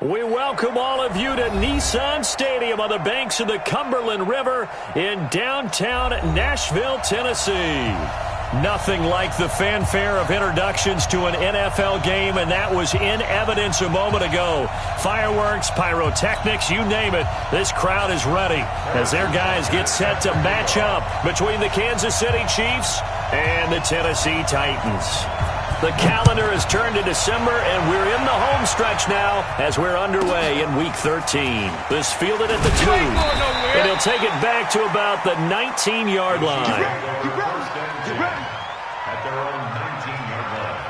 We welcome all of you to Nissan Stadium on the banks of the Cumberland River in downtown Nashville, Tennessee. Nothing like the fanfare of introductions to an NFL game, and that was in evidence a moment ago. Fireworks, pyrotechnics, you name it, this crowd is ready as their guys get set to match up between the Kansas City Chiefs and the Tennessee Titans. The calendar has turned to December, and we're in the home stretch now as we're underway in Week 13. This fielded at the 2, and he'll take it back to about the 19-yard line. At their own 19-yard line.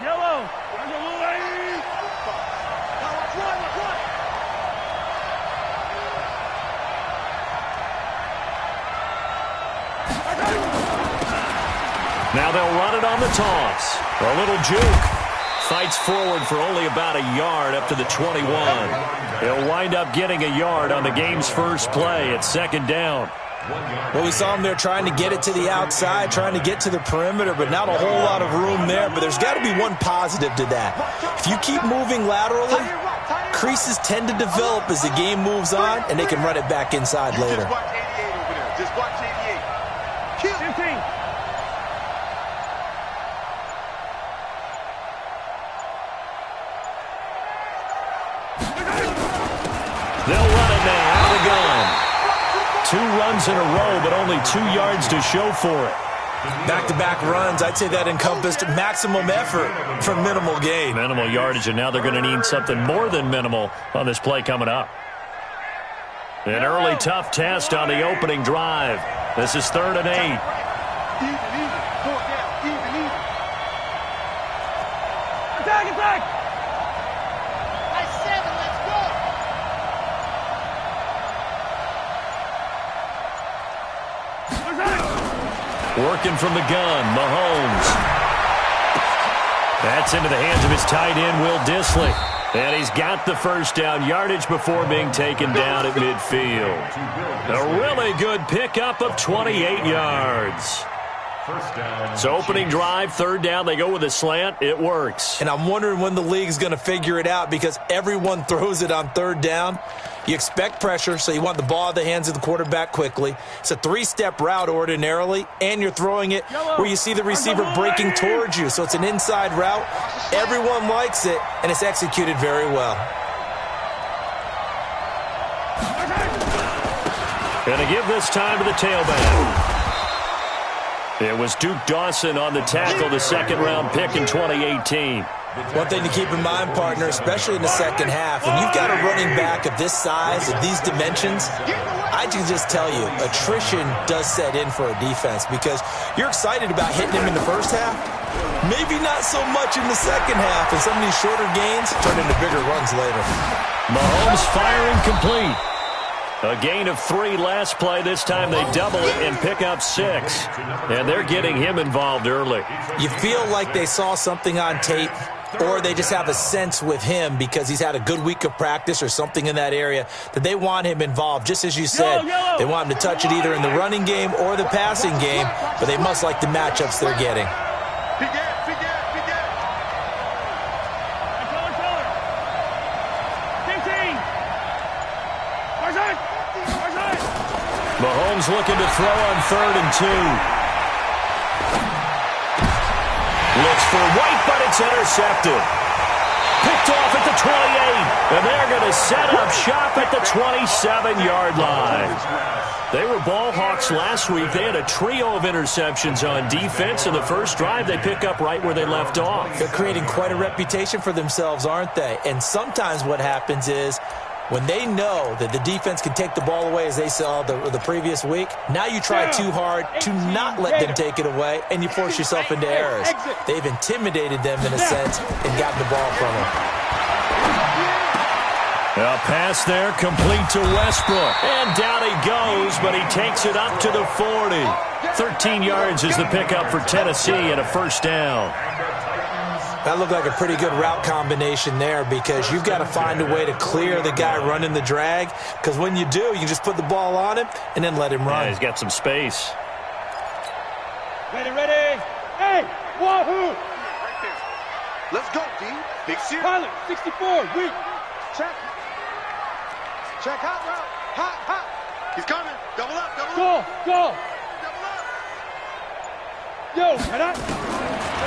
Yellow. There's a little lady. Now they'll run it on the toss. A little juke. Fights forward for only about a yard up to the 21. He'll wind up getting a yard on the game's first play at second down. Well, we saw him there trying to get it to the outside, trying to get to the perimeter, but not a whole lot of room there. But there's got to be one positive to that. If you keep moving laterally, creases tend to develop as the game moves on, and they can run it back inside later. Just watch 88 over there. Just watch 88. Kill. 15. They'll run it now out of the gun. 2 runs in a row, but only 2 yards to show for it. Back-to-back runs, I'd say that encompassed maximum effort for minimal gain. Minimal yardage, and now they're going to need something more than minimal on this play coming up. An early tough test on the opening drive. This is 3rd and 8. Even. 4 down. Even. Attack. Nice 7. Let's go. Working from the gun, Mahomes. That's into the hands of his tight end, Will Dissly. And he's got the first down yardage before being taken down at midfield. A really good pickup of 28 yards. So opening drive, 3rd down, they go with a slant. It works. And I'm wondering when the league's going to figure it out because everyone throws it on 3rd down. You expect pressure, so you want the ball in the hands of the quarterback quickly. It's a 3-step route ordinarily, and you're throwing it where you see the receiver breaking towards you. So it's an inside route. Everyone likes it, and it's executed very well. Going to give this time to the tailback. It was Duke Dawson on the tackle, the 2nd-round pick in 2018. One thing to keep in mind, partner, especially in the second half, when you've got a running back of this size, of these dimensions, I can just tell you, attrition does set in for a defense because you're excited about hitting him in the first half, maybe not so much in the second half, and some of these shorter gains turn into bigger runs later. Mahomes firing complete. A gain of 3 last play. This time they double it and pick up 6. And they're getting him involved early. You feel like they saw something on tape, or they just have a sense with him because he's had a good week of practice or something in that area that they want him involved. Just as you said, they want him to touch it either in the running game or the passing game, but they must like the matchups they're getting. Mahomes looking to throw on 3rd and 2. Looks for White, but it's intercepted. Picked off at the 28, and they're going to set up shop at the 27-yard line. They were ball hawks last week. They had a trio of interceptions on defense. In the first drive, they pick up right where they left off. They're creating quite a reputation for themselves, aren't they? And sometimes what happens is when they know that the defense can take the ball away, as they saw the previous week, now you try too hard to not let them take it away, and you force yourself into errors. They've intimidated them in a sense and gotten the ball from them. A pass there complete to Westbrook. And down he goes, but he takes it up to the 40. 13 yards is the pickup for Tennessee and a first down. That looked like a pretty good route combination there because you've got to find a way to clear the guy running the drag, because when you do, you can just put the ball on him and then let him run. Yeah, he's got some space. Ready, ready. Hey, wahoo! Right there. Let's go, D. Big shit. Pilot, 64, weak. Check. Check, hot route. Hot, hot. He's coming. Double up, double Go, up. go. Double up. Yo, head up.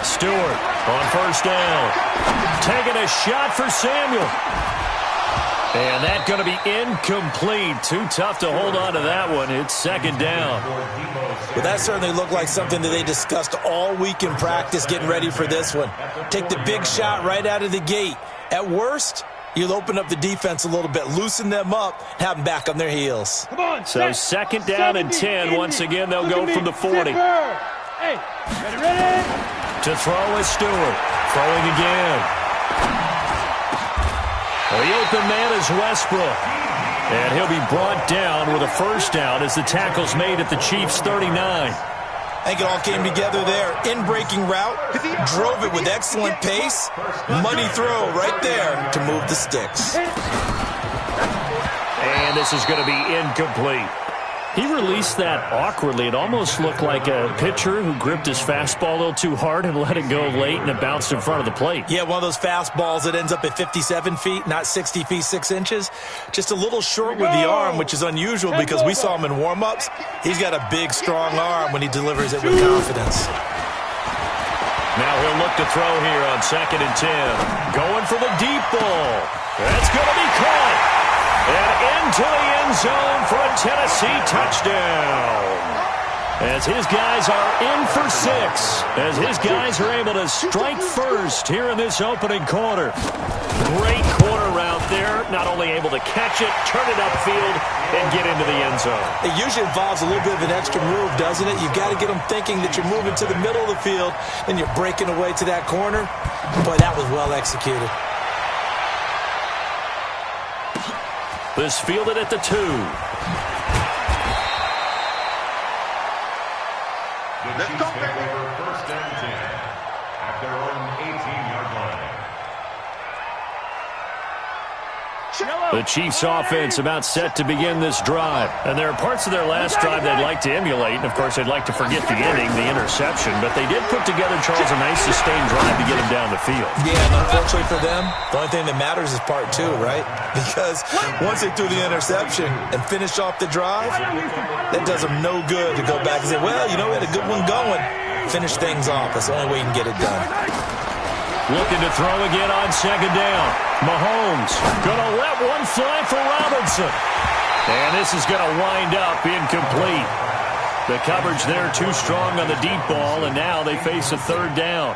Stewart on first down. Taking a shot for Samuel. And that's going to be incomplete. Too tough to hold on to that one. It's second down. Well, that certainly looked like something that they discussed all week in practice getting ready for this one. Take the big shot right out of the gate. At worst, you'll open up the defense a little bit, loosen them up, have them back on their heels. Come on, So second down and 10. Once again, they'll go from the 40. Hey, ready, ready. To throw is Stewart. Throwing again. The open man is Westbrook. And he'll be brought down with a first down as the tackle's made at the Chiefs' 39. I think it all came together there. In-breaking route, drove it with excellent pace. Money throw right there to move the sticks. And this is going to be incomplete. He released that awkwardly. It almost looked like a pitcher who gripped his fastball a little too hard and let it go late, and it bounced in front of the plate. Yeah, one of those fastballs that ends up at 57 feet, not 60 feet, 6 inches. Just a little short with the arm, which is unusual because we saw him in warm-ups. He's got a big, strong arm when he delivers it with confidence. Now he'll look to throw here on second and 10. Going for the deep ball. That's going to be caught. And into the end zone for a Tennessee touchdown. As his guys are in for 6. As his guys are able to strike first here in this opening quarter. Great corner route there. Not only able to catch it, turn it upfield, and get into the end zone. It usually involves a little bit of an extra move, doesn't it? You've got to get them thinking that you're moving to the middle of the field, then you're breaking away to that corner. Boy, that was well executed. This fielded at the 2. The Chiefs take over first and 10 at their own 18-yard line. The Chiefs offense about set to begin this drive. And there are parts of their last drive they'd like to emulate. And, of course, they'd like to forget the ending, the interception. But they did put together, Charles, a nice sustained drive to get them down the field. Yeah, and unfortunately for them, the only thing that matters is part 2, right? Because once they threw the interception and finished off the drive, that does them no good to go back and say, well, you know, we had a good one going. Finish things off. That's the only way you can get it done. Looking to throw again on second down. Mahomes going to let one fly for Robinson. And this is going to wind up incomplete. The coverage there too strong on the deep ball, and now they face a third down.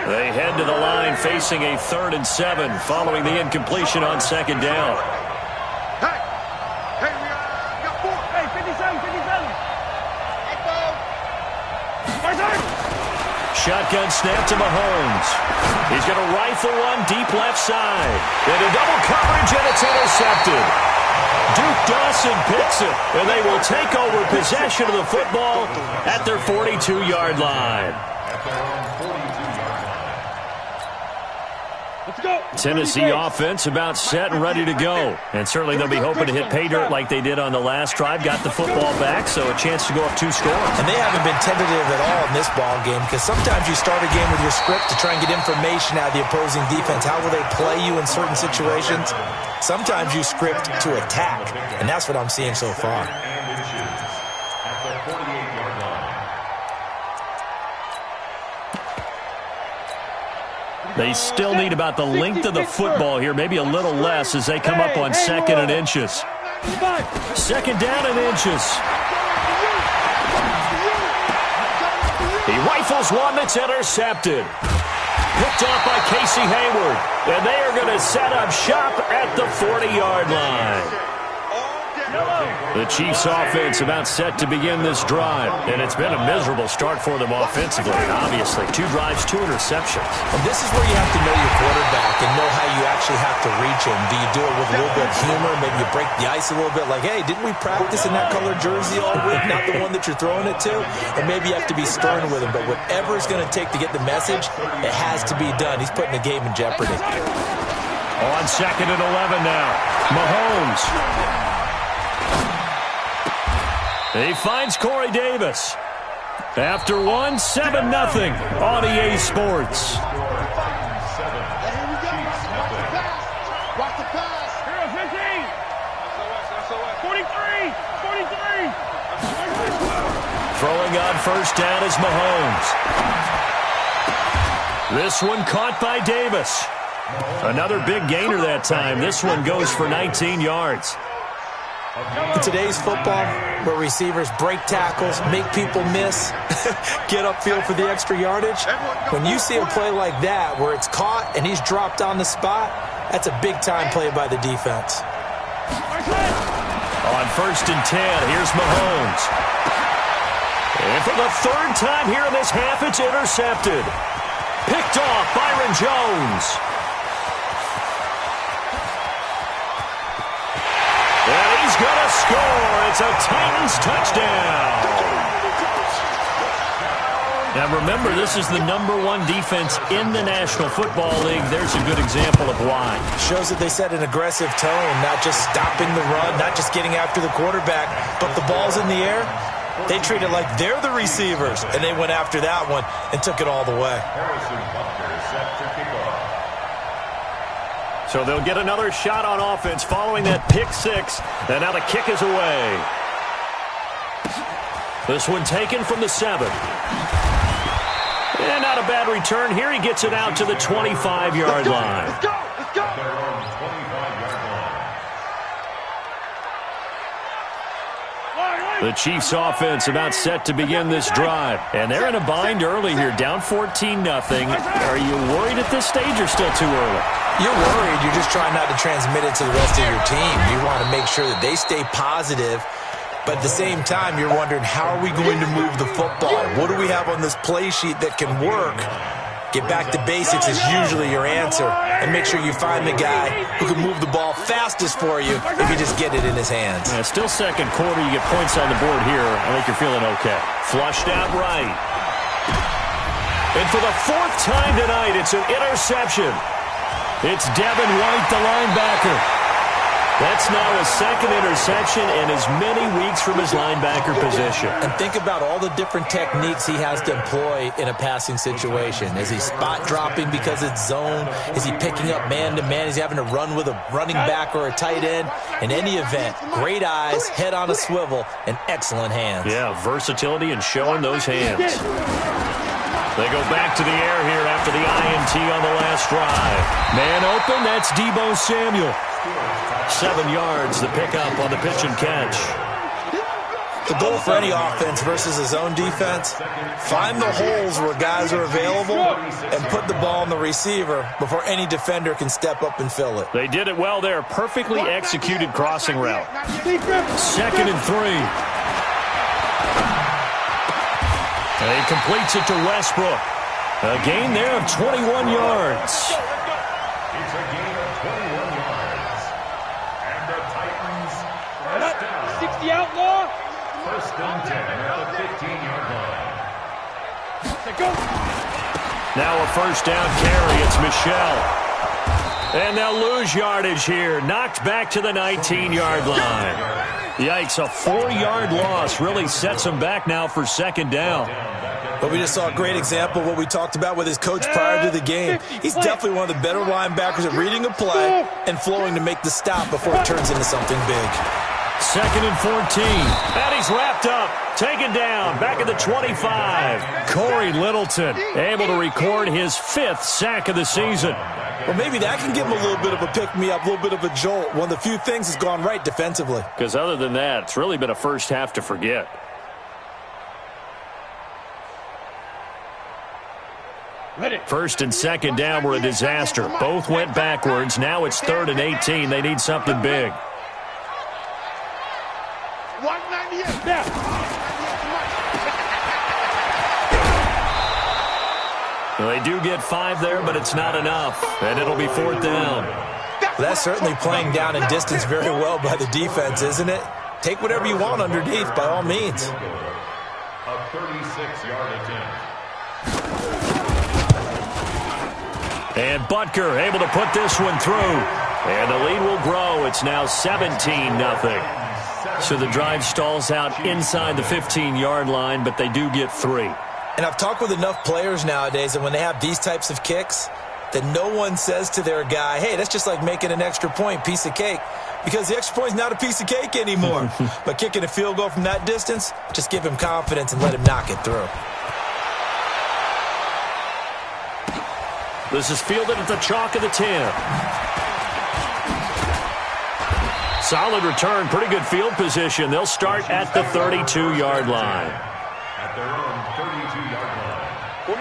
They head to the line facing a 3rd and 7 following the incompletion on second down. Hey, we got 4. Hey, 57, 57. Let's go. Shotgun snap to Mahomes. He's going to rifle one deep left side. Into double coverage, and it's intercepted. Duke Dawson picks it, and they will take over possession of the football at their 42-yard line. At their own 42-yard line. Let's go. Tennessee offense about set and ready to go. And certainly they'll be hoping to hit pay dirt like they did on the last drive. Got the football back, so a chance to go up 2 scores. And they haven't been tentative at all in this ball game, because sometimes you start a game with your script to try and get information out of the opposing defense. How will they play you in certain situations? Sometimes you script to attack, and that's what I'm seeing so far. And inches at the 48-yard line. They still need about the length of the football here, maybe a little less as they come up on 2nd and inches. 2nd down and inches. He rifles one that's intercepted. Picked off by Casey Hayward. And they are going to set up shop at the 40-yard line. The Chiefs' offense about set to begin this drive, and it's been a miserable start for them offensively. Obviously, 2 drives, 2 interceptions. And this is where you have to know your quarterback and know how you actually have to reach him. Do you do it with a little bit of humor? Maybe you break the ice a little bit like, hey, didn't we practice in that color jersey all week, not the one that you're throwing it to? Or maybe you have to be stern with him. But whatever it's going to take to get the message, it has to be done. He's putting the game in jeopardy. On 2nd and 11 now, Mahomes. He finds Corey Davis. After 1, 7-0 on EA Sports. Watch the pass. 15. 43. 43. Throwing on first down is Mahomes. This one caught by Davis. Another big gainer that time. This one goes for 19 yards. In today's football, where receivers break tackles, make people miss, get upfield for the extra yardage, when you see a play like that where it's caught and he's dropped on the spot, that's a big-time play by the defense. On 1st and 10, here's Mahomes. And for the 3rd time here in this half, it's intercepted. Picked off Byron Jones. And he's going to score. It's a Titans touchdown. Now remember, this is the #1 defense in the National Football League. There's a good example of why. Shows that they set an aggressive tone, not just stopping the run, not just getting after the quarterback, but the ball's in the air. They treat it like they're the receivers, and they went after that one and took it all the way. So they'll get another shot on offense following that pick 6. And now the kick is away. This one taken from the 7. And not a bad return here. He gets it out to the 25-yard line. Let's go. Let's go. The Chiefs' offense about set to begin this drive. And they're in a bind early here, down 14-0. Are you worried at this stage or still too early? You're worried. You're just trying not to transmit it to the rest of your team. You want to make sure that they stay positive. But at the same time, you're wondering, how are we going to move the football? What do we have on this play sheet that can work? Get back to basics is usually your answer. And make sure you find the guy who can move the ball fastest for you if you just get it in his hands. Yeah, still second quarter. You get points on the board here. I think you're feeling okay. Flushed out right. And for the 4th time tonight, it's an interception. It's Devin White, the linebacker. That's now his 2nd interception in as many weeks from his linebacker position. And think about all the different techniques he has to employ in a passing situation. Is he spot dropping because it's zone? Is he picking up man-to-man? Is he having to run with a running back or a tight end? In any event, great eyes, head on a swivel, and excellent hands. Yeah, versatility and showing those hands. They go back to the air here after the INT on the last drive. Man open, that's Deebo Samuel. 7 yards, the pickup on the pitch and catch. The goal for any offense versus a zone defense, find the holes where guys are available and put the ball on the receiver before any defender can step up and fill it. They did it well there. Perfectly executed crossing route. 2nd and 3. And he completes it to Westbrook. A gain there of 21 yards. It's a gain of 21 yards. And the Titans first down. 60 outlaw. 1st and 10 at the 15-yard line. Go. Now a 1st down carry. It's Michelle. And they'll lose yardage here. Knocked back to the 19-yard line. Yikes, a 4-yard loss really sets him back now for 2nd down. But we just saw a great example of what we talked about with his coach prior to the game. He's definitely one of the better linebackers at reading a play and flowing to make the stop before it turns into something big. 2nd and 14. And he's wrapped up. Taken down. Back at the 25. Corey Littleton able to record his 5th sack of the season. Well, maybe that can give him a little bit of a pick-me-up, a little bit of a jolt. One of the few things has gone right defensively. Because other than that, it's really been a first half to forget. First and 2nd down were a disaster. Both went backwards. Now it's 3rd and 18. They need something big. 198. Yeah. 198 too much. Well, they do get 5 there, but it's not enough, and it'll be 4th down. That's certainly playing down in distance very well by the defense, isn't it? Take whatever you want underneath, by all means. A 36-yard attempt. And Butker able to put this one through. And the lead will grow. It's now 17-0. So the drive stalls out inside the 15-yard line, but they do get 3. And I've talked with enough players nowadays, and when they have these types of kicks, that no one says to their guy, hey, that's just like making an extra point, piece of cake. Because the extra point is not a piece of cake anymore. But kicking a field goal from that distance, just give him confidence and let him knock it through. This is fielded at the chalk of the 10. Solid return, pretty good field position. They'll start at the 32-yard line. At their own 32-yard line.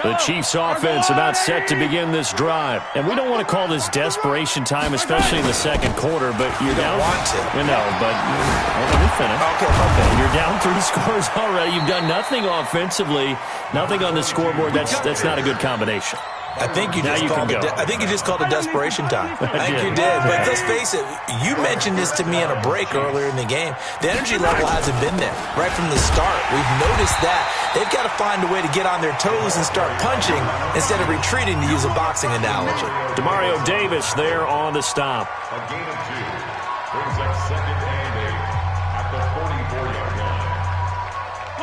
The Chiefs offense about set to begin this drive. And we don't want to call this desperation time, especially in the second quarter, but you're down. Want to. No, but let me finish. Okay. You're down 3 scores already. You've done nothing offensively, nothing on the scoreboard. That's not a good combination. I think you just called it desperation time. I think you did. But let's face it, you mentioned this to me in a break earlier in the game. The energy level hasn't been there right from the start. We've noticed that. They've got to find a way to get on their toes and start punching instead of retreating, to use a boxing analogy. Demario Davis there on the stop. A gain of 2. Brings up 2nd and 8 at the 44-yard line.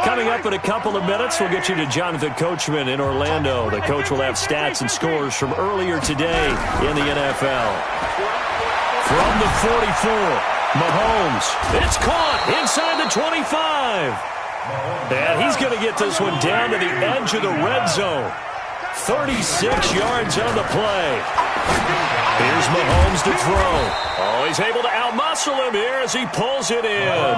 Coming up in a couple of minutes, we'll get you to Jonathan Coachman in Orlando. The coach will have stats and scores from earlier today in the NFL. From the 44, Mahomes. It's caught inside the 25. And he's going to get this one down to the edge of the red zone. 36 yards on the play. Here's Mahomes to throw. Oh, he's able to outmuscle him here as he pulls it in.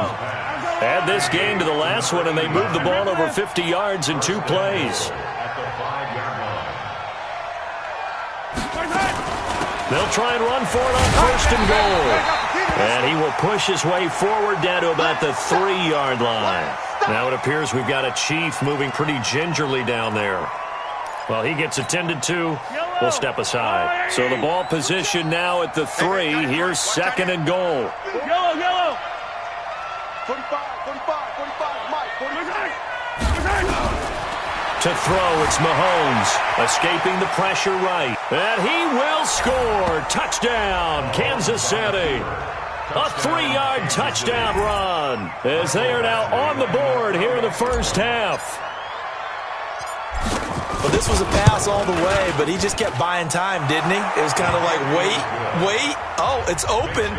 Add this game to the last one, and they moved the ball over 50 yards in 2 plays. At the 5-yard line. They'll try and run for it on 1st and goal. And he will push his way forward down to about the 3-yard line. Now it appears we've got a Chief moving pretty gingerly down there. Well, he gets attended to. We'll step aside. So the ball position now at the 3. Here's 2nd and goal. Yellow. 45, Mike, 45. To throw, it's Mahomes, escaping the pressure right. And he will score. Touchdown, Kansas City. A 3-yard touchdown run as they are now on the board here in the first half. Well, this was a pass all the way, but he just kept buying time, didn't he? It was kind of like, wait. Oh, it's open.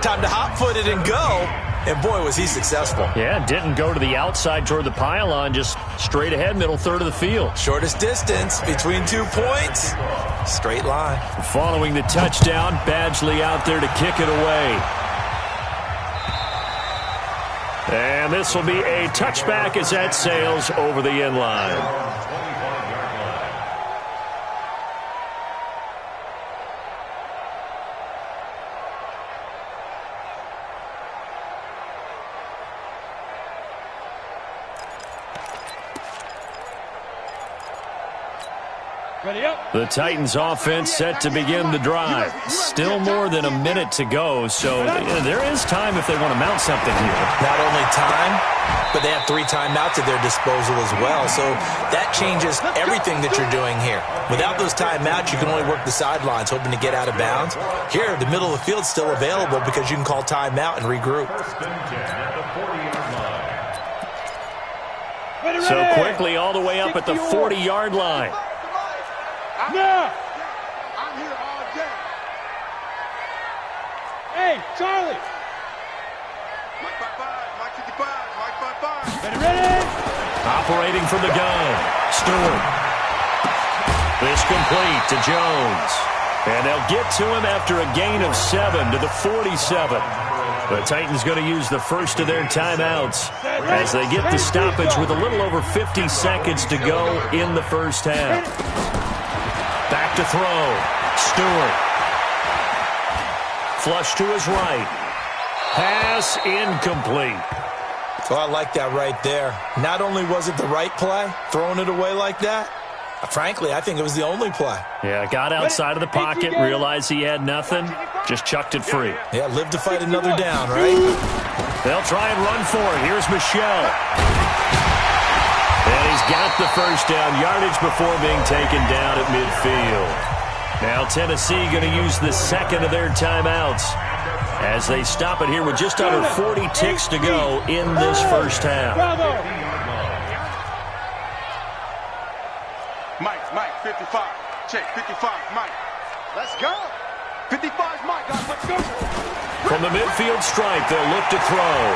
Time to hot-foot it and go. And, boy, was he successful. Yeah, didn't go to the outside toward the pylon, just straight ahead, middle third of the field. Shortest distance between 2 points. Straight line. Following the touchdown, Badgley out there to kick it away. And this will be a touchback as that sails over the end line. Ready up. The Titans offense set to begin the drive. Still more than a minute to go, so there is time if they want to mount something here. Not only time, but they have 3 timeouts at their disposal as well. So that changes everything that you're doing here. Without those timeouts, you can only work the sidelines, hoping to get out of bounds. Here, the middle of the field is still available because you can call timeout and regroup. So quickly all the way up at the 40-yard line. Yeah. I'm here all day. Hey, Charlie. Mike 55, Mike 55, Mike 55. Ready. Operating from the gun, Stewart. This complete to Jones. And they'll get to him after a gain of 7 to the 47. The Titans going to use the first of their timeouts as they get the stoppage with a little over 50 seconds to go in the first half. Back to throw. Stewart. Flush to his right. Pass incomplete. Oh, I like that right there. Not only was it the right play, throwing it away like that, frankly, I think it was the only play. Yeah, got outside of the pocket, realized he had nothing, just chucked it free. Yeah, live to fight another down, right? They'll try and run for it. Here's Michelle. And he's got the first down yardage before being taken down at midfield. Now Tennessee going to use the second of their timeouts as they stop it here with just under 40 ticks to go in this first half. Mike, 55. Check, 55, Mike. Let's go. 55's Mike, guys, let's go. From the midfield stripe, they'll look to throw.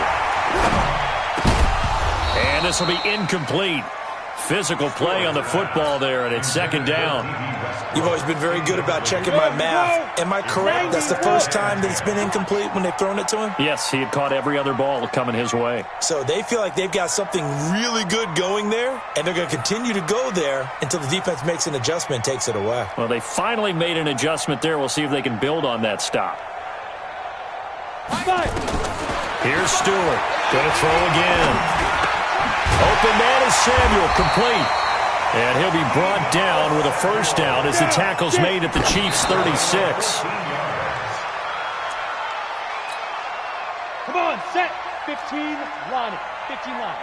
And this will be incomplete. Physical play on the football there, and it's second down. You've always been very good about checking my math. Am I correct? That's the first time that it's been incomplete when they've thrown it to him? Yes, he had caught every other ball coming his way. So they feel like they've got something really good going there, and they're going to continue to go there until the defense makes an adjustment and takes it away. Well, they finally made an adjustment there. We'll see if they can build on that stop. Here's Stewart. Going to throw again. Open man is Samuel, complete. And he'll be brought down with a first down as the tackle's made at the Chiefs' 36. Come on, set. 15 line. 15 line.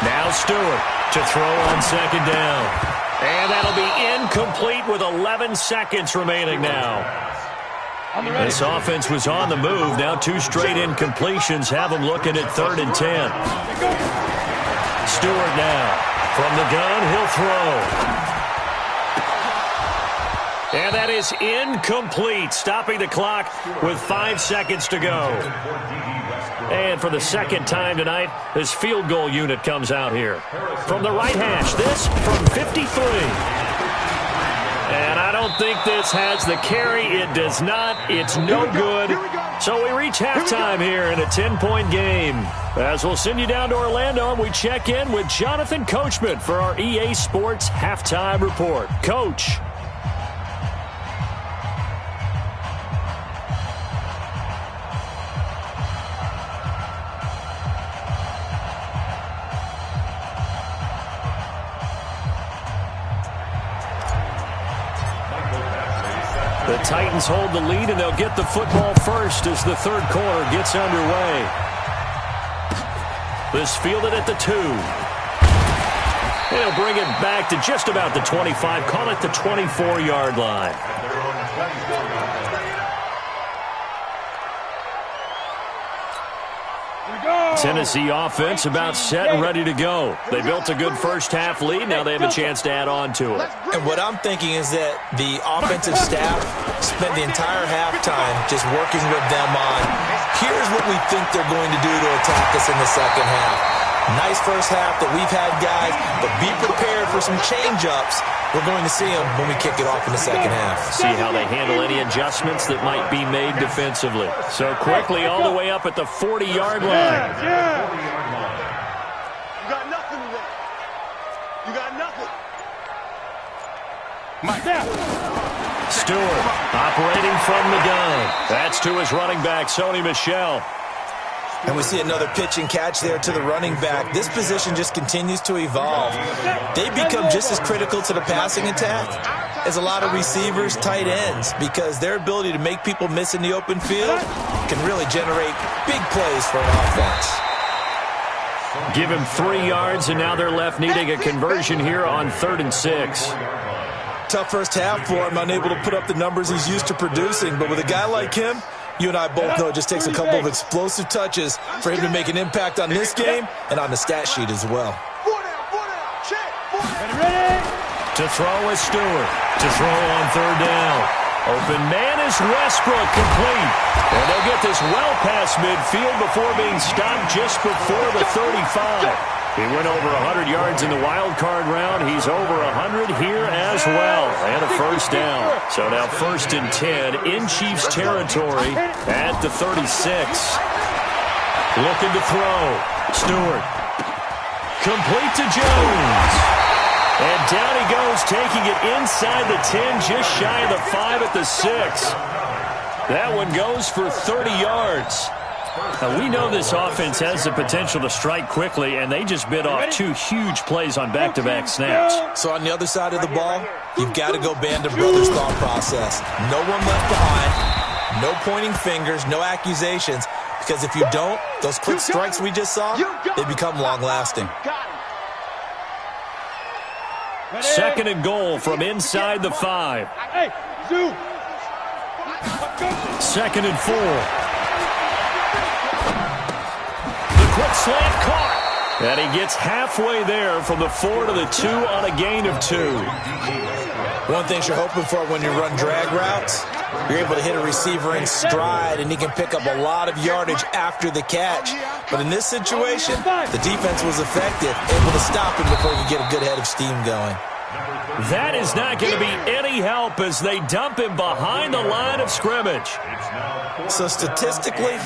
Now Stewart to throw on second down. And that'll be incomplete with 11 seconds remaining now. This offense was on the move. Now two straight incompletions have them looking at 3rd and 10. Stewart now. From the gun, he'll throw. And that is incomplete, stopping the clock with 5 seconds to go. And for the second time tonight, this field goal unit comes out here. From the right hash, this from 53. And I don't think this has the carry. It does not. It's no good. So we reach halftime here in a 10-point game. As we'll send you down to Orlando, and we check in with Jonathan Coachman for our EA Sports Halftime Report. Coach. The Titans hold the lead, and they'll get the football first as the third quarter gets underway. This fielded at the 2. They'll bring it back to just about the 25, call it the 24-yard line. Tennessee offense about set and ready to go. They built a good first half lead. Now they have a chance to add on to it. And what I'm thinking is that the offensive staff spent the entire halftime just working with them on, here's what we think they're going to do to attack us in the second half. Nice first half that we've had, guys, but be prepared for some change-ups. We're going to see them when we kick it off in the second half. See how they handle any adjustments that might be made defensively. So quickly all the way up at the 40-yard line. You got nothing today. You got nothing. Stewart operating from the gun. That's to his running back, Sony Michel. And we see another pitch and catch there to the running back. This position just continues to evolve. They become just as critical to the passing attack as a lot of receivers, tight ends, because their ability to make people miss in the open field can really generate big plays for an offense. Give him 3 yards, and now they're left needing a conversion here on 3rd and 6. Tough first half for him, unable to put up the numbers he's used to producing. But with a guy like him, you and I both know it just takes a couple of explosive touches for him to make an impact on this game and on the stat sheet as well. To throw is Stewart. To throw on 3rd down. Open man is Westbrook, complete. And they'll get this well past midfield before being stopped just before the 35. He went over 100 yards in the wild card round. He's over 100 here as well. And a first down. So now 1st and 10 in Chiefs territory at the 36. Looking to throw. Stewart. Complete to Jones. And down he goes, taking it inside the 10, just shy of the 5 at the 6. That one goes for 30 yards. Now, we know this offense has the potential to strike quickly, and they just bit off 2 huge plays on back-to-back snaps. So on the other side of the ball, you've got to go band of brothers thought process. No one left behind, no pointing fingers, no accusations, because if you don't, those quick strikes we just saw, they become long-lasting. Second and goal from inside the 5. Hey, Zoo. Second and 4. The quick slant caught. And he gets halfway there from the 4 to the 2 on a gain of 2. One thing you're hoping for when you run drag routes, you're able to hit a receiver in stride, and he can pick up a lot of yardage after the catch. But in this situation, the defense was effective, able to stop him before he could get a good head of steam going. That is not going to be any help as they dump him behind the line of scrimmage. So statistically,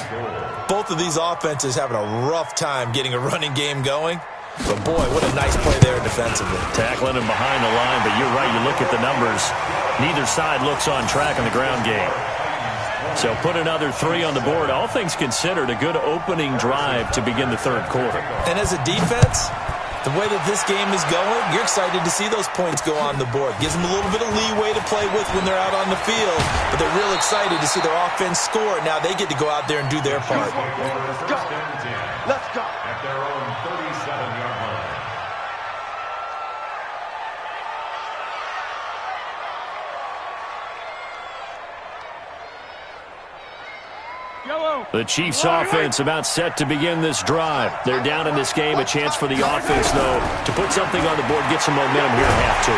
both of these offenses having a rough time getting a running game going. But boy, what a nice play there defensively. Tackling him behind the line, but you're right, you look at the numbers. Neither side looks on track in the ground game. So put another 3 on the board. All things considered, a good opening drive to begin the third quarter. And as a defense, the way that this game is going, you're excited to see those points go on the board. Gives them a little bit of leeway to play with when they're out on the field, but they're real excited to see their offense score. Now they get to go out there and do their part. Let's go. Let's go. At their own 37-yard line. The Chiefs offense about set to begin this drive. They're down in this game. A chance for the offense, though, to put something on the board, get some momentum here at half 2.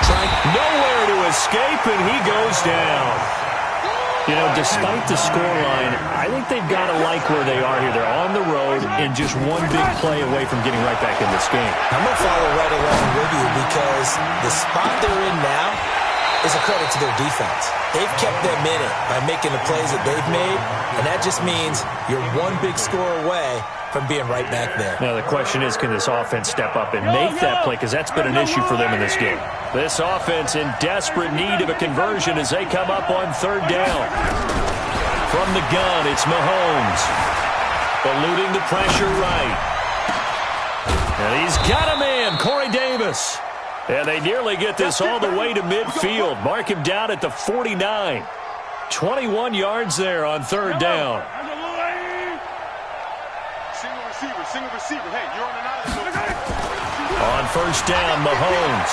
Trying nowhere to escape, and he goes down. You know, despite the scoreline, I think they've got to like where they are here. They're on the road and just one big play away from getting right back in this game. I'm going to follow right along with you because the spot they're in now is a credit to their defense. They've kept them in it by making the plays that they've made, and that just means you're one big score away from being right back there. Now the question is, can this offense step up and make that play? Because that's been an issue for them in this game. This offense in desperate need of a conversion as they come up on third down. From the gun, it's Mahomes. Eluding the pressure right. And he's got a man, Corey Davis. And they nearly get this all the way to midfield. Mark him down at the 49. 21 yards there on third down. Single receiver. Hey, you're on an island. On first down, Mahomes.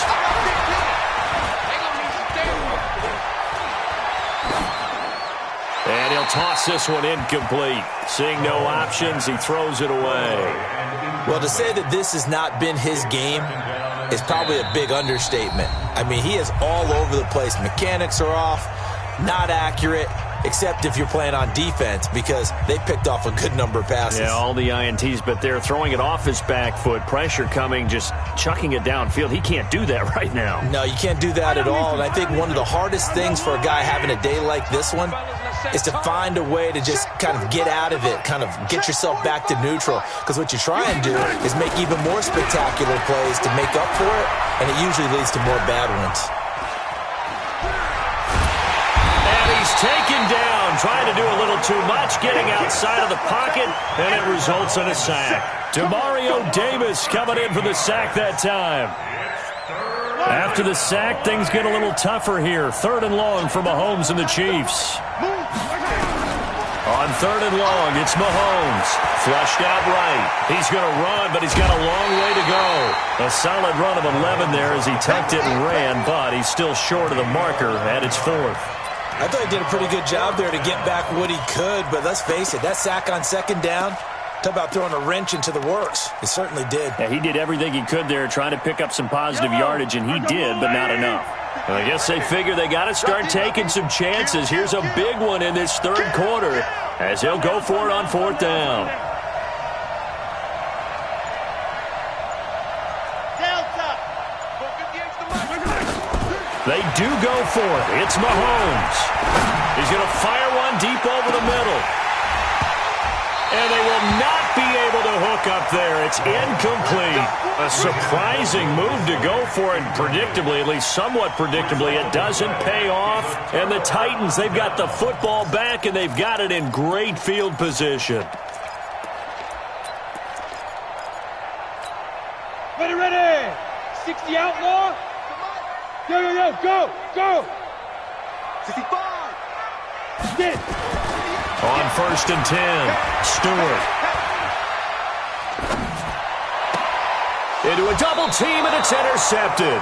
And he'll toss this one incomplete. Seeing no options, he throws it away. Well, to say that this has not been his game is probably a big understatement. I mean, he is all over the place. Mechanics are off, not accurate, except if you're playing on defense because they picked off a good number of passes. Yeah, all the INTs, but they're throwing it off his back foot. Pressure coming, just chucking it downfield. He can't do that right now. No, you can't do that at all. And I think one of the hardest things for a guy having a day like this one is to find a way to just kind of get out of it, kind of get yourself back to neutral. Because what you try and do is make even more spectacular plays to make up for it, and it usually leads to more bad ones. And he's taken down, trying to do a little too much, getting outside of the pocket, and it results in a sack. Demario Davis coming in for the sack that time. After the sack, things get a little tougher here. Third and long for Mahomes and the Chiefs. On third and long, it's Mahomes. Flushed out right. He's going to run, but he's got a long way to go. A solid run of 11 there as he tucked it and ran, but he's still short of the marker at its fourth. I thought he did a pretty good job there to get back what he could, but let's face it, that sack on second down, talk about throwing a wrench into the works. It certainly did. Yeah, he did everything he could there trying to pick up some positive yardage, and he did, but not enough. And I guess they figure they got to start taking some chances. Here's a big one in this third quarter as he'll go for it on fourth down. They do go for it. It's Mahomes. He's going to fire one deep over the middle. And they will not be able to hook up there. It's incomplete. A surprising move to go for it. Predictably, at least somewhat predictably, it doesn't pay off. And the Titans, they've got the football back, and they've got it in great field position. Ready. 60 outlaw. Yo, go. 65. Get it. On 1st and 10, Stewart. Into a double team, and it's intercepted.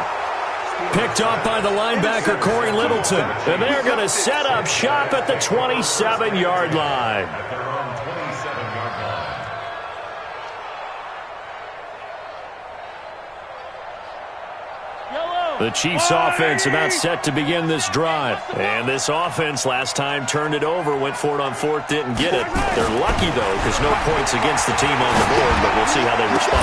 Picked up by the linebacker, Corey Littleton. And they're going to set up shop at the 27-yard line. The Chiefs' offense about set to begin this drive. And this offense last time turned it over, went for it on 4th, didn't get it. They're lucky, though, because no points against the team on the board, but we'll see how they respond.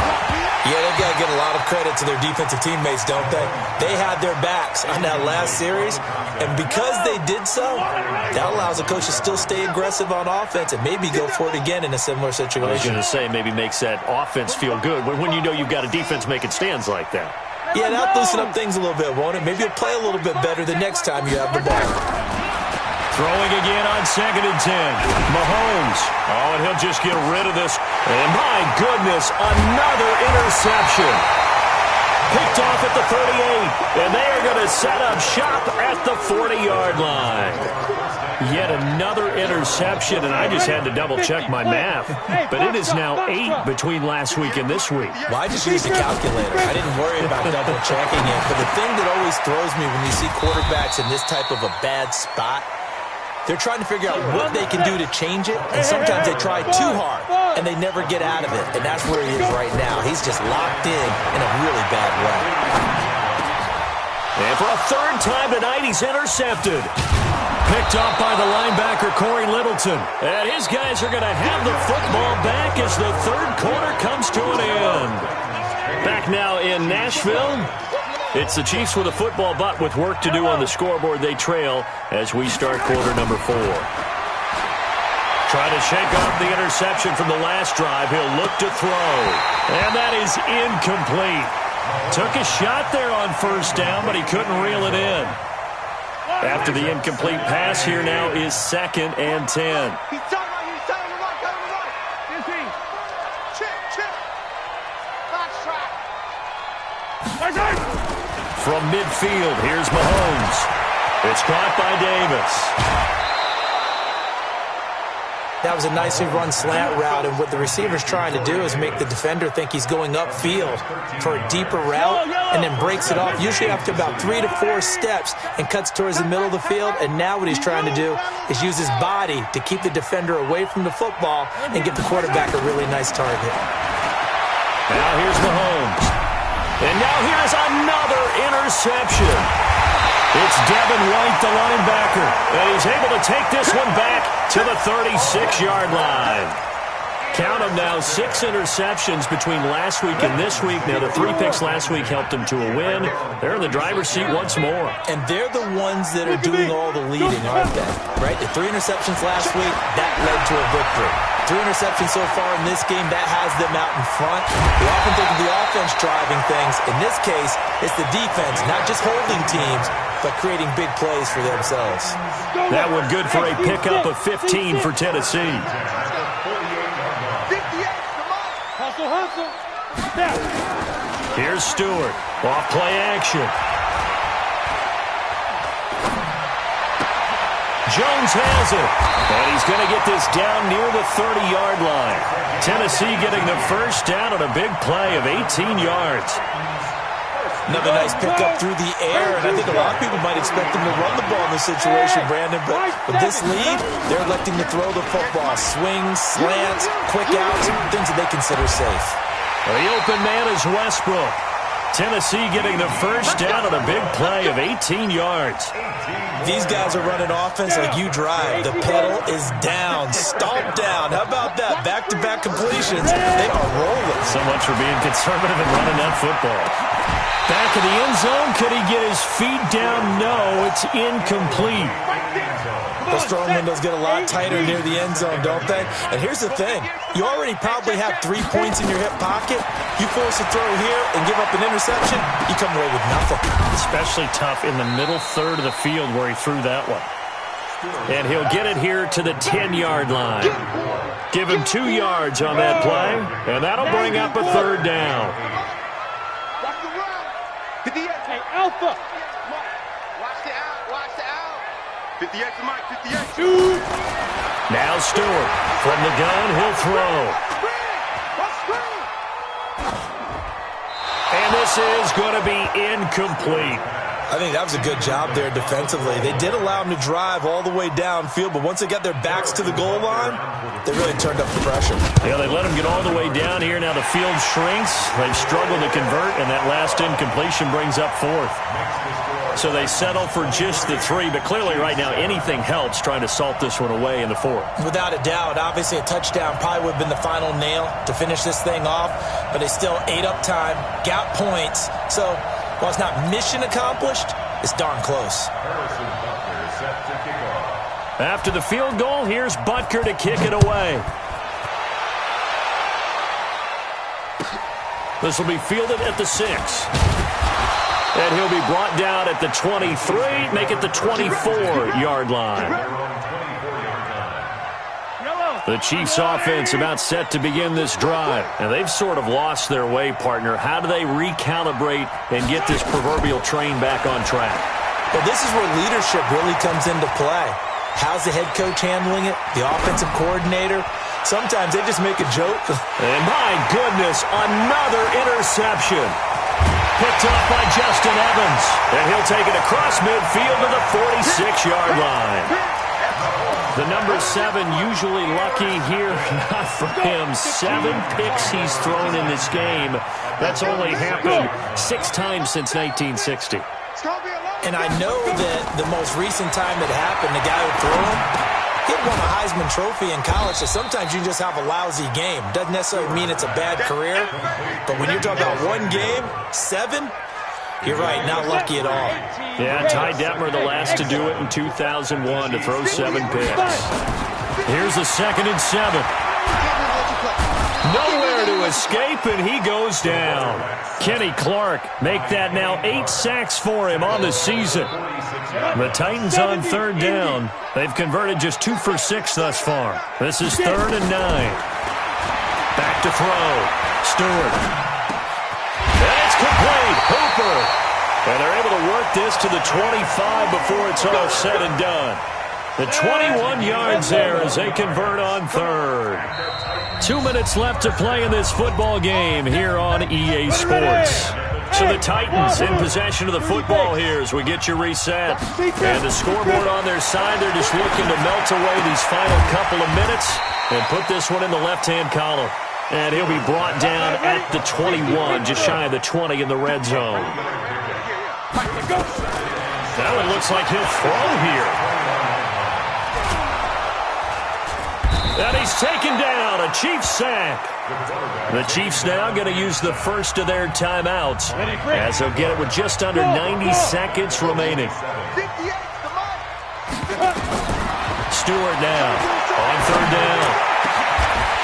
Yeah, they've got to give a lot of credit to their defensive teammates, don't they? They had their backs on that last series, and because they did so, that allows the coach to still stay aggressive on offense and maybe go for it again in a similar situation. I was going to say, maybe makes that offense feel good when you know you've got a defense making stands like that. Yeah, that'll loosen up things a little bit, won't it? Maybe you'll play a little bit better the next time you have the ball. Throwing again on 2nd and 10. Mahomes. Oh, and he'll just get rid of this. And my goodness, another interception. Picked off at the 38. And they are going to set up shop at the 40-yard line. Yet another interception, and I just had to double-check my math. But it is now 8 between last week and this week. Well, I just used a calculator. I didn't worry about double-checking it. But the thing that always throws me when you see quarterbacks in this type of a bad spot, they're trying to figure out what they can do to change it, and sometimes they try too hard, and they never get out of it. And that's where he is right now. He's just locked in a really bad way. And for a 3rd time tonight, he's intercepted. Picked up by the linebacker, Corey Littleton. And his guys are going to have the football back as the 3rd quarter comes to an end. Back now in Nashville. It's the Chiefs with a football, but with work to do on the scoreboard. They trail as we start quarter number 4. Trying to shake off the interception from the last drive. He'll look to throw. And that is incomplete. Took a shot there on 1st down, but he couldn't reel it in. After the incomplete pass, here now is 2nd and 10. He's done right, he's done on the right, go to the right. Chip. Backtrack. From midfield, here's Mahomes. It's caught by Davis. That was a nicely run slant route, and what the receiver's trying to do is make the defender think he's going upfield for a deeper route and then breaks it off, usually after about 3 to 4 steps, and cuts towards the middle of the field. And now what he's trying to do is use his body to keep the defender away from the football and give the quarterback a really nice target. Now here's Mahomes. And now here's another interception. It's Devin White, the linebacker, and he's able to take this one back to the 36-yard line. Count them now, 6 interceptions between last week and this week. Now, the 3 picks last week helped them to a win. They're in the driver's seat once more. And they're the ones that are doing all the leading, aren't they? Right? The 3 interceptions last week, that led to a victory. 3 interceptions so far in this game, that has them out in front. We often think of the offense driving things. In this case, it's the defense, not just holding teams, but creating big plays for themselves. That one good for a pickup of 15 for Tennessee. Hustle. Snap. Here's Stewart. Off play action. Jones has it. And he's going to get this down near the 30-yard line. Tennessee getting the 1st down on a big play of 18 yards. Another nice pickup through the air, and I think a lot of people might expect them to run the ball in this situation, Brandon, but with this lead, they're electing to throw the football. Swings, slants, quick outs, things that they consider safe. Well, the open man is Westbrook. Tennessee getting the 1st down on a big play of 18 yards. These guys are running offense like you drive. The pedal is down, stomped down. How about that? Back-to-back completions. They are rolling. So much for being conservative and running that football. Back of the end zone. Could he get his feet down? No, it's incomplete. Those throwing windows get a lot tighter near the end zone, don't they? And here's the thing. You already probably have 3 points in your hip pocket. You force a throw here and give up an interception, you come away with nothing. Especially tough in the middle third of the field where he threw that one. And he'll get it here to the 10-yard line. Give him 2 yards on that play, and that'll bring up a third down. Hey, Alpha. Watch the out. 50X, Mike, 50X. Now Stewart from the gun, he'll throw. And this is going to be incomplete. I think that was a good job there defensively. They did allow him to drive all the way downfield, but once they got their backs to the goal line, they really turned up the pressure. Yeah, they let him get all the way down here. Now the field shrinks. They've struggled to convert, and that last incompletion brings up fourth. So they settle for just the 3, but clearly right now anything helps trying to salt this one away in the fourth. Without a doubt, obviously a touchdown probably would have been the final nail to finish this thing off, but they still ate up time, got points. So while it's not mission accomplished, it's darn close. After the field goal, here's Butker to kick it away. This will be fielded at the 6. And he'll be brought down at the 23, make it the 24-yard line. The Chiefs' offense about set to begin this drive. And they've sort of lost their way, partner. How do they recalibrate and get this proverbial train back on track? Well, this is where leadership really comes into play. How's the head coach handling it? The offensive coordinator? Sometimes they just make a joke. And my goodness, another interception. Picked up by Justin Evans. And he'll take it across midfield to the 46-yard line. The number 7 usually lucky here. Not for him. 7 picks he's thrown in this game. That's only happened 6 times since 1960. And I know that the most recent time it happened, the guy who threw him, he had won a Heisman Trophy in college, so sometimes you just have a lousy game. Doesn't necessarily mean it's a bad career, but when you're talking about one game, 7, you're right, not lucky at all. Yeah, Ty Detmer, the last to do it in 2001, to throw 7 picks. Here's a 2nd and 7. Nowhere to escape, and he goes down. Kenny Clark make that now 8 sacks for him on the season. The Titans on 3rd down. They've converted just 2 for 6 thus far. This is 3rd and 9. Back to throw. Stewart. And it's complete. Hooper. And they're able to work this to the 25 before it's all said and done. The 21 yards there as they convert on 3rd. 2 minutes left to play in this football game here on EA Sports. So the Titans in possession of the football here as we get you reset. And the scoreboard on their side, they're just looking to melt away these final couple of minutes and put this one in the left-hand column. And he'll be brought down at the 21, just shy of the 20 in the red zone. Now it looks like he'll throw here. And he's taken down, a Chiefs sack. The Chiefs now going to use the first of their timeouts as they'll get it with just under 90 seconds remaining. Stewart now on 3rd down.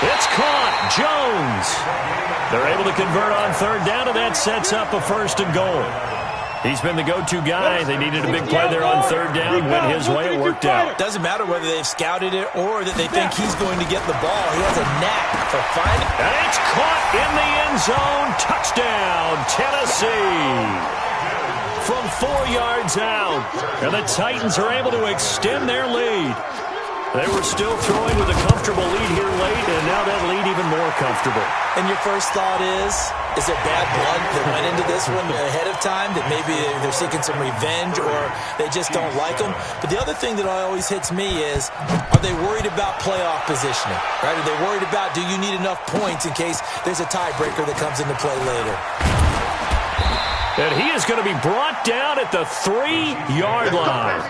It's caught. Jones. They're able to convert on 3rd down, and that sets up a 1st and goal. He's been the go-to guy. They needed a big play there on 3rd down. Went his way. It worked out. Doesn't matter whether they've scouted it or that they think he's going to get the ball. He has a knack for finding it. And it's caught in the end zone. Touchdown, Tennessee. From 4 yards out. And the Titans are able to extend their lead. They were still throwing with a comfortable lead here late, and now that lead even more comfortable. And your first thought is there bad blood that went into this one ahead of time, that maybe they're seeking some revenge or they just don't like them? But the other thing that always hits me is, are they worried about playoff positioning? Right? Are they worried about, do you need enough points in case there's a tiebreaker that comes into play later? And he is going to be brought down at the 3-yard line.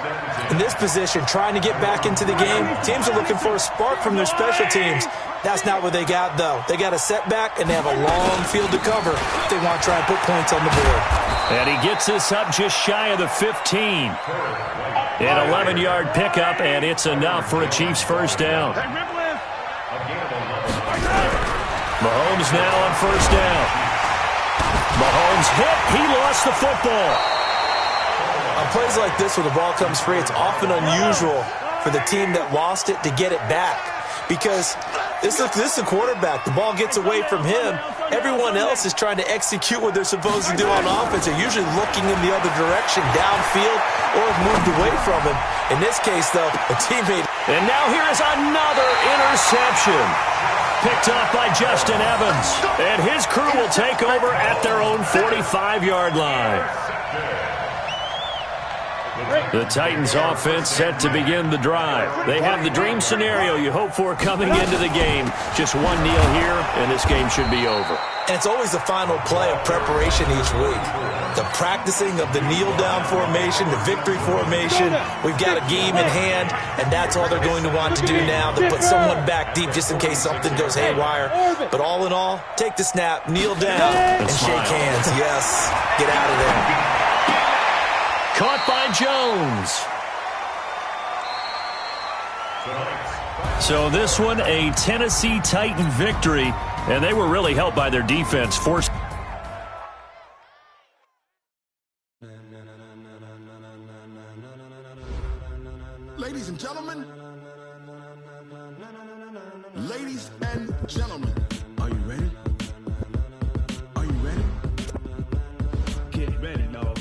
In this position, trying to get back into the game, teams are looking for a spark from their special teams. That's not what they got, though. They got a setback, and they have a long field to cover if they want to try and put points on the board. And he gets this up just shy of the 15. An 11-yard pickup, and it's enough for a Chiefs first down. Mahomes now on first down. Mahomes hit. He lost the football. On plays like this where the ball comes free, it's often unusual for the team that lost it to get it back. Because this is a quarterback. The ball gets away from him. Everyone else is trying to execute what they're supposed to do on offense. They're usually looking in the other direction, downfield, or moved away from him. In this case, though, a teammate. And now here is another interception. Picked off by Justin Evans. And his crew will take over at their own 45-yard line. The Titans offense set to begin the drive. They have the dream scenario you hope for coming into the game. Just one kneel here, and this game should be over. And it's always the final play of preparation each week. The practicing of the kneel-down formation, the victory formation. We've got a game in hand, and that's all they're going to want to do now, to put someone back deep just in case something goes haywire. But all in all, take the snap, kneel down, and shake hands. Yes, get out of there. Caught by Jones. So this one, a Tennessee Titan victory, and they were really helped by their defense. Ladies and gentlemen, are you ready? Are you ready? Get ready, dog.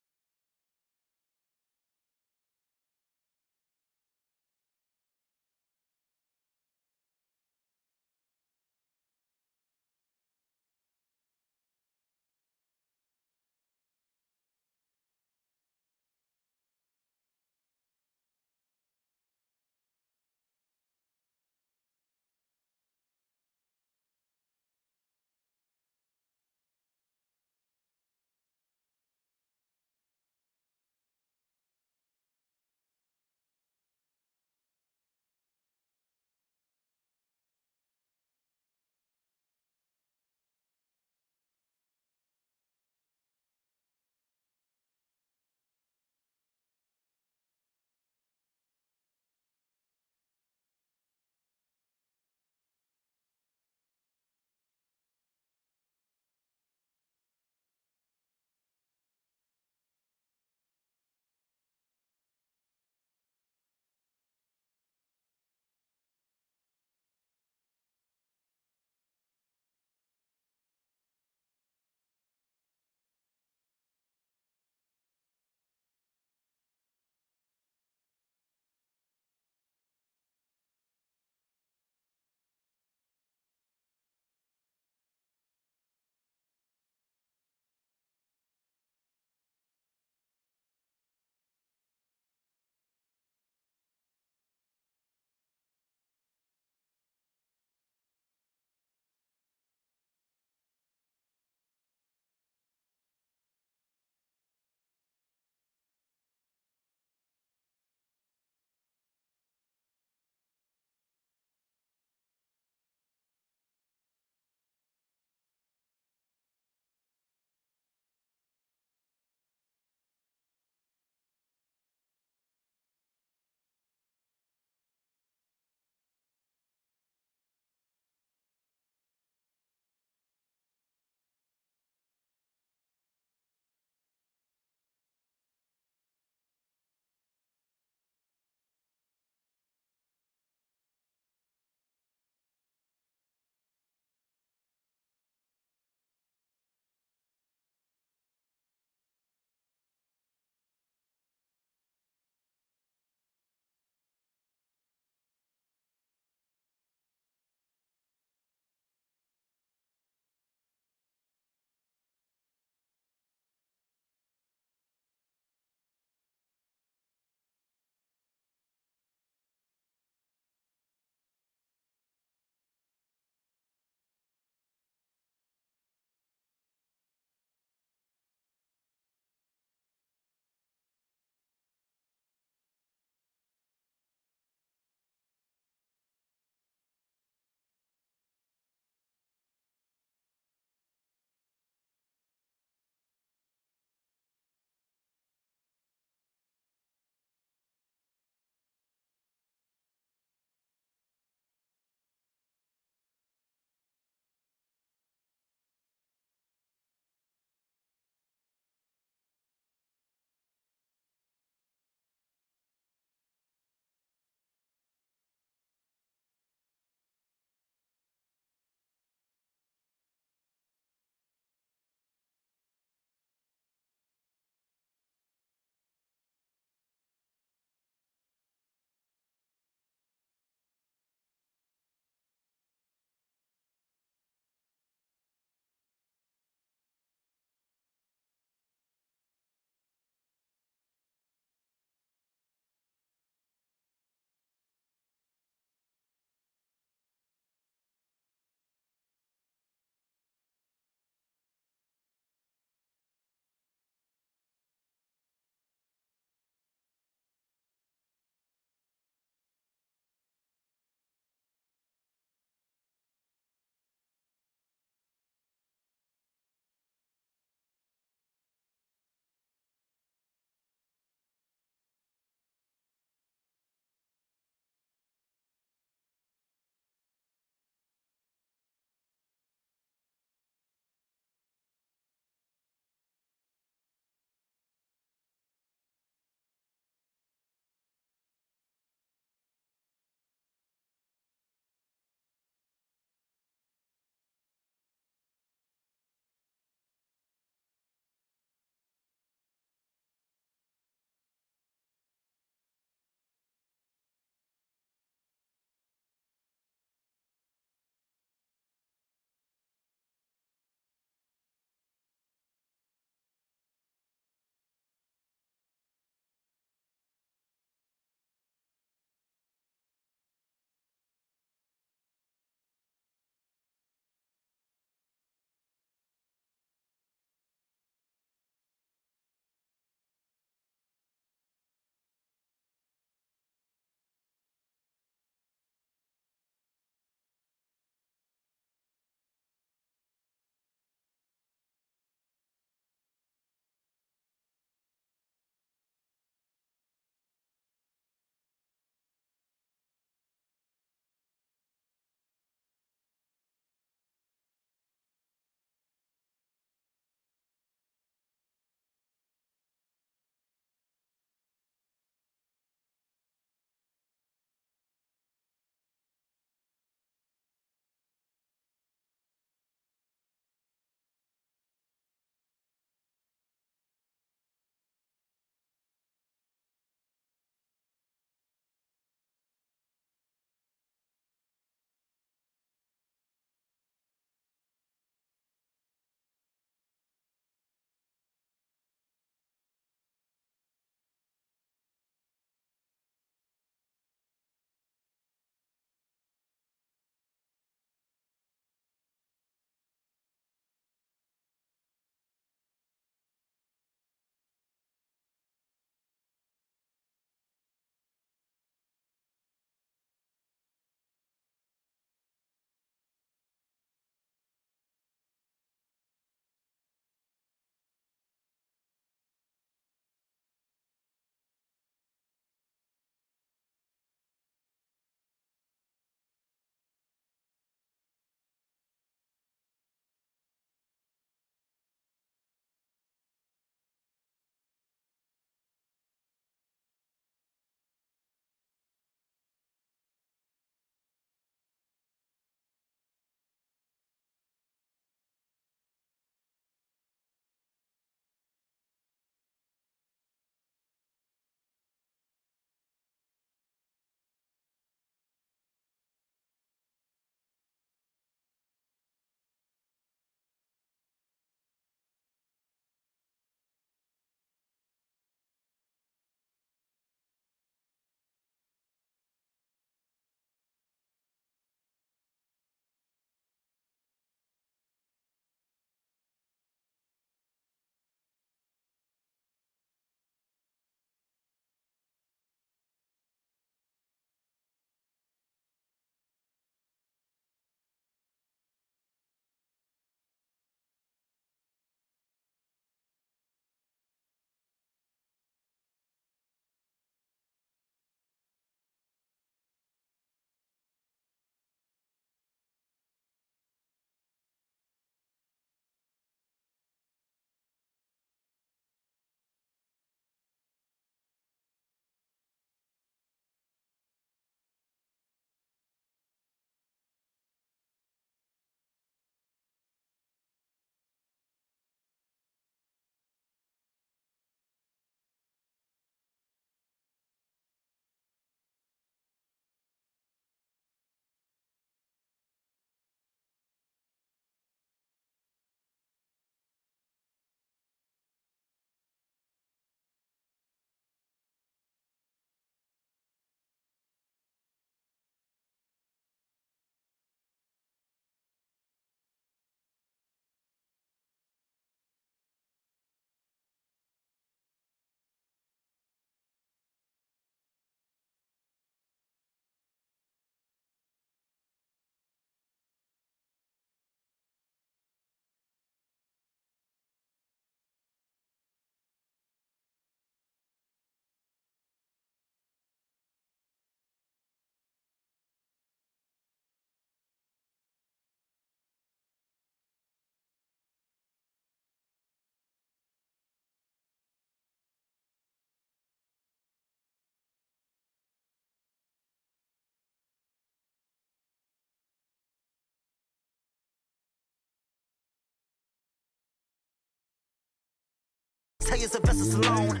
tell you it's a vessel alone.